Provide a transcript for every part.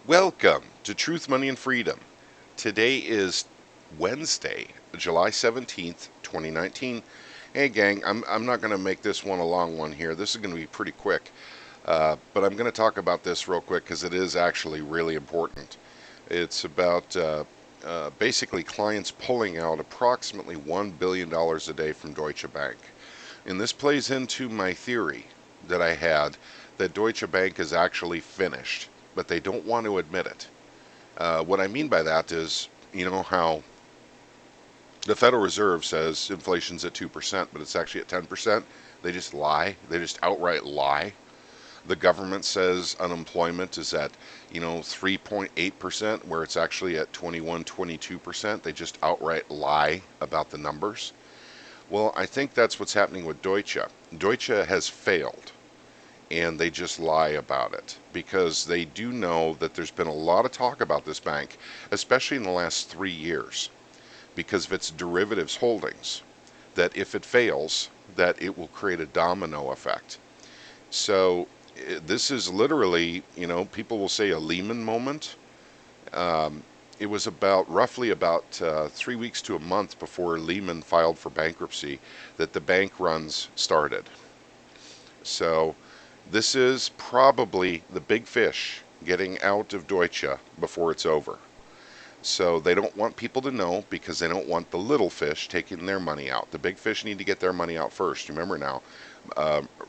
Welcome to Truth, Money, and Freedom. Today is Wednesday, July 17th, 2019. Hey, gang, I'm not going to make this one a long one here. This is going to be pretty quick. But I'm going to talk about this real quick because it is actually really important. It's about basically clients pulling out approximately $1 billion a day from Deutsche Bank. And this plays into my theory that I had that Deutsche Bank is actually finished, but they don't want to admit it. What I mean by that is, you know how the Federal Reserve says inflation's at 2%, but it's actually at 10%. They just lie. They just outright lie. The government says unemployment is at, 3.8%, where it's actually at 21, 22%. They just outright lie about the numbers. Well, I think that's what's happening with Deutsche. Deutsche has failed, and they just lie about it because they do know that there's been a lot of talk about this bank, especially in the last 3 years, because of its derivatives holdings, that if it fails, that it will create a domino effect. So this is literally, people will say a Lehman moment. It was roughly about 3 weeks to a month before Lehman filed for bankruptcy that the bank runs started. So this is probably the big fish getting out of Deutsche before it's over. So they don't want people to know because they don't want the little fish taking their money out. The big fish need to get their money out first. Remember now,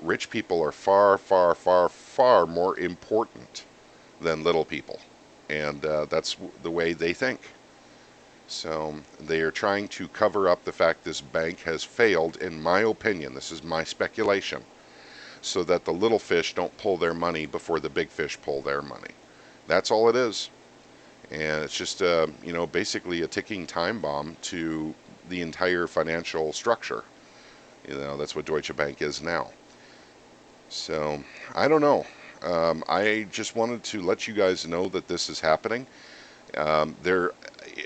rich people are far, far, far, far more important than little people. And that's the way they think. So they are trying to cover up the fact this bank has failed, in my opinion. This is my speculation, so that the little fish don't pull their money before the big fish pull their money. That's all it is. And it's just, basically a ticking time bomb to the entire financial structure. That's what Deutsche Bank is now. So, I don't know. I just wanted to let you guys know that this is happening. There,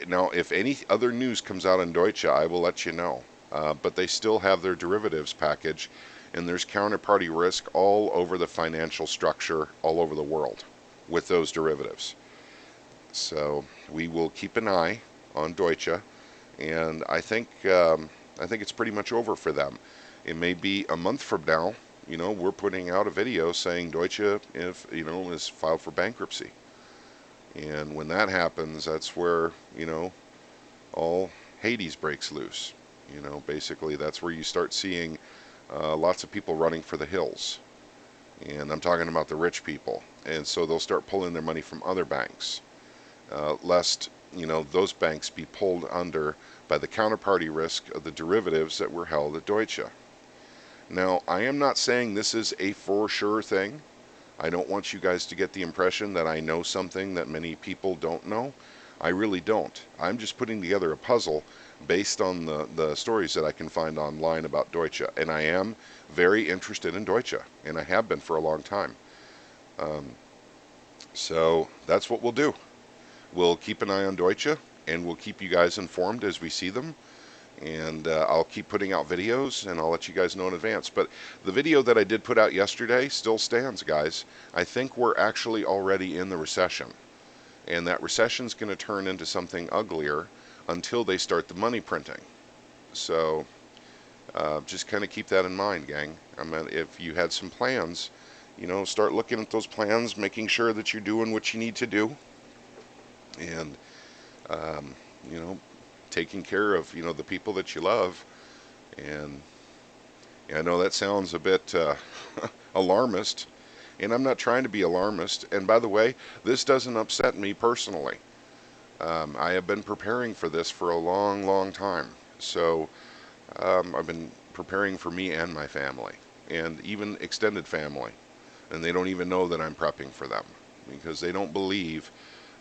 now, if any other news comes out in Deutsche, I will let you know. But they still have their derivatives package, and there's counterparty risk all over the financial structure, all over the world, with those derivatives. So we will keep an eye on Deutsche, and I think it's pretty much over for them. It may be a month from now. We're putting out a video saying Deutsche, if is filed for bankruptcy, and when that happens, that's where all Hades breaks loose. Basically that's where you start seeing lots of people running for the hills, and I'm talking about the rich people, and so they'll start pulling their money from other banks, lest those banks be pulled under by the counterparty risk of the derivatives that were held at Deutsche. Now, I am not saying this is a for sure thing. I don't want you guys to get the impression that I know something that many people don't know. I really don't. I'm just putting together a puzzle based on the stories that I can find online about Deutsche. And I am very interested in Deutsche, and I have been for a long time. So that's what we'll do. We'll keep an eye on Deutsche, and we'll keep you guys informed as we see them. And I'll keep putting out videos, and I'll let you guys know in advance. But the video that I did put out yesterday still stands, guys. I think we're actually already in the recession, and that recession's going to turn into something uglier until they start the money printing. So just kind of keep that in mind, gang. I mean, if you had some plans, start looking at those plans, making sure that you're doing what you need to do, and um, you know taking care of the people that you love. And yeah, I know that sounds a bit alarmist, and I'm not trying to be alarmist. And by the way, this doesn't upset me personally. I have been preparing for this for a long, long time. So I've been preparing for me and my family, and even extended family, and they don't even know that I'm prepping for them because they don't believe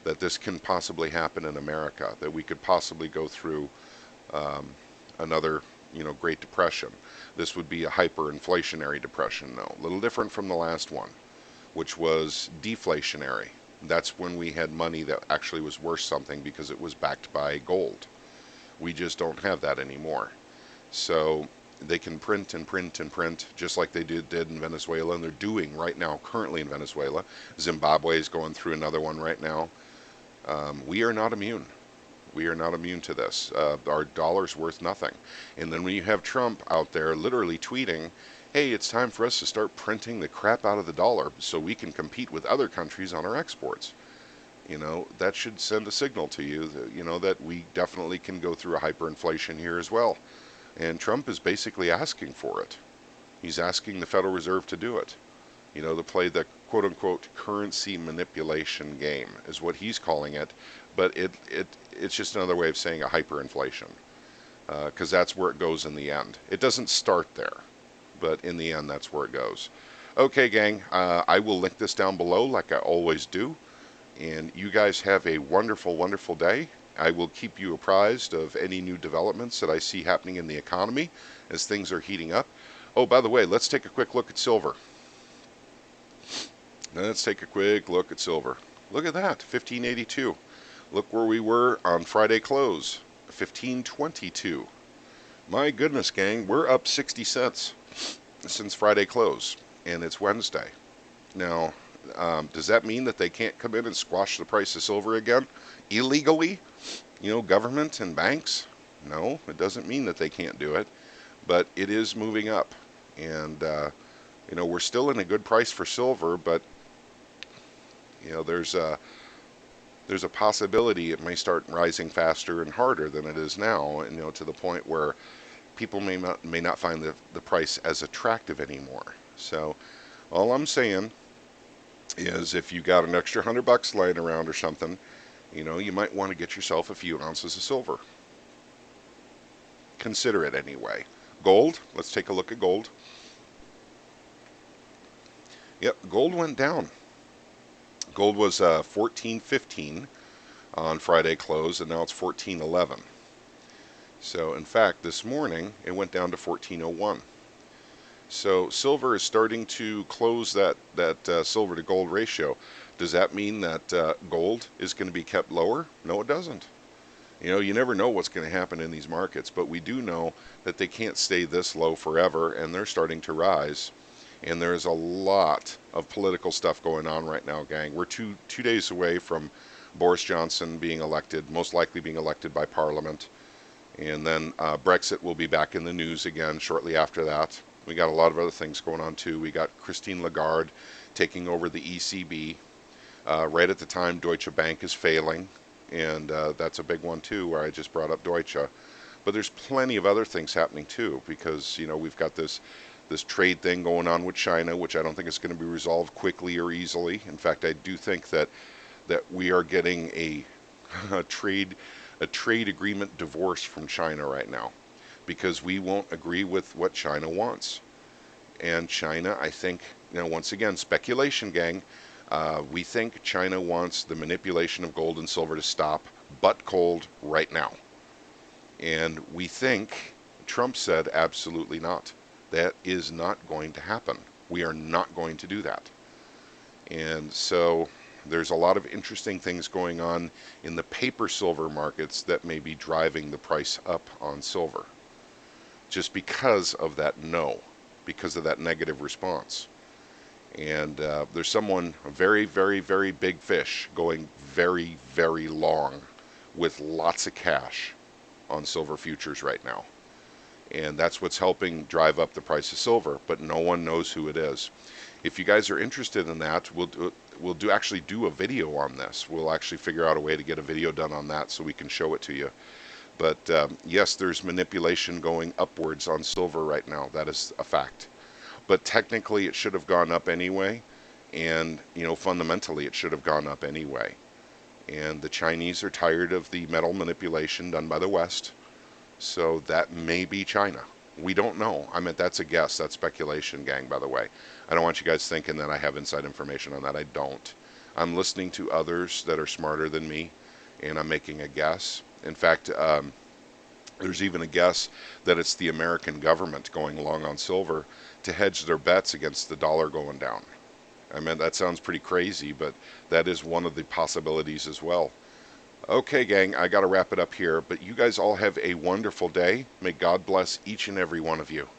that this can possibly happen in America, that we could possibly go through another, Great Depression. This would be a hyperinflationary depression, though, a little different from the last one, which was deflationary. That's when we had money that actually was worth something because it was backed by gold. We just don't have that anymore. So They can print and print and print just like they did in Venezuela, and they're doing right now, currently in Venezuela. Zimbabwe is going through another one right now. We are not immune. We are not immune to this. Our dollar's worth nothing. And then when you have Trump out there literally tweeting, hey, it's time for us to start printing the crap out of the dollar so we can compete with other countries on our exports. That should send a signal to you that, that we definitely can go through a hyperinflation here as well. And Trump is basically asking for it. He's asking the Federal Reserve to do it. To play the quote unquote currency manipulation game is what he's calling it. But it's just another way of saying a hyperinflation, because that's where it goes in the end. It doesn't start there, but in the end, that's where it goes. Okay, gang, I will link this down below like I always do. And you guys have a wonderful, wonderful day. I will keep you apprised of any new developments that I see happening in the economy as things are heating up. Oh, by the way, let's take a quick look at silver. Let's take a quick look at silver. Look at that, 1582. Look where we were on Friday close, 1522. My goodness, gang, we're up 60 cents since Friday close, and it's Wednesday. Now, does that mean that they can't come in and squash the price of silver again illegally? Government and banks? No, it doesn't mean that they can't do it, but it is moving up. And, we're still in a good price for silver, but, there's a possibility it may start rising faster and harder than it is now, and, to the point where people may not find the price as attractive anymore. So all I'm saying is if you got an extra $100 laying around or something, you might want to get yourself a few ounces of silver. Consider it anyway. Gold, let's take a look at gold. Yep, gold went down. Gold was 14.15 on Friday close, and now it's 14.11. So in fact, this morning it went down to 14.01. So silver is starting to close that silver to gold ratio. Does that mean that gold is going to be kept lower? No, it doesn't. You never know what's going to happen in these markets, but we do know that they can't stay this low forever, and they're starting to rise. And there's a lot of political stuff going on right now, gang. We're two days away from Boris Johnson being elected, most likely being elected by Parliament. And then Brexit will be back in the news again shortly after that. We got a lot of other things going on too. We got Christine Lagarde taking over the ECB. Right at the time Deutsche Bank is failing, and that's a big one too, where I just brought up Deutsche. But there's plenty of other things happening too, because we've got this trade thing going on with China, which I don't think is going to be resolved quickly or easily. In fact, I do think that we are getting a trade agreement divorce from China right now, because we won't agree with what China wants. And China, I think, once again, speculation, gang, we think China wants the manipulation of gold and silver to stop butt cold right now. And we think Trump said absolutely not. That is not going to happen. We are not going to do that. And so there's a lot of interesting things going on in the paper silver markets that may be driving the price up on silver, just because of that because of that negative response. And there's someone, a very, very, very big fish, going very, very long with lots of cash on silver futures right now. And that's what's helping drive up the price of silver, but no one knows who it is. If you guys are interested in that, we'll actually do a video on this. We'll actually figure out a way to get a video done on that so we can show it to you. But yes, there's manipulation going upwards on silver right now. That is a fact. But technically, it should have gone up anyway, and fundamentally, it should have gone up anyway. And the Chinese are tired of the metal manipulation done by the West. So that may be China. We don't know. I mean, that's a guess. That's speculation, gang, by the way. I don't want you guys thinking that I have inside information on that. I don't. I'm listening to others that are smarter than me, and I'm making a guess. In fact, there's even a guess that it's the American government going long on silver to hedge their bets against the dollar going down. I mean, that sounds pretty crazy, but that is one of the possibilities as well. Okay, gang, I got to wrap it up here, but you guys all have a wonderful day. May God bless each and every one of you.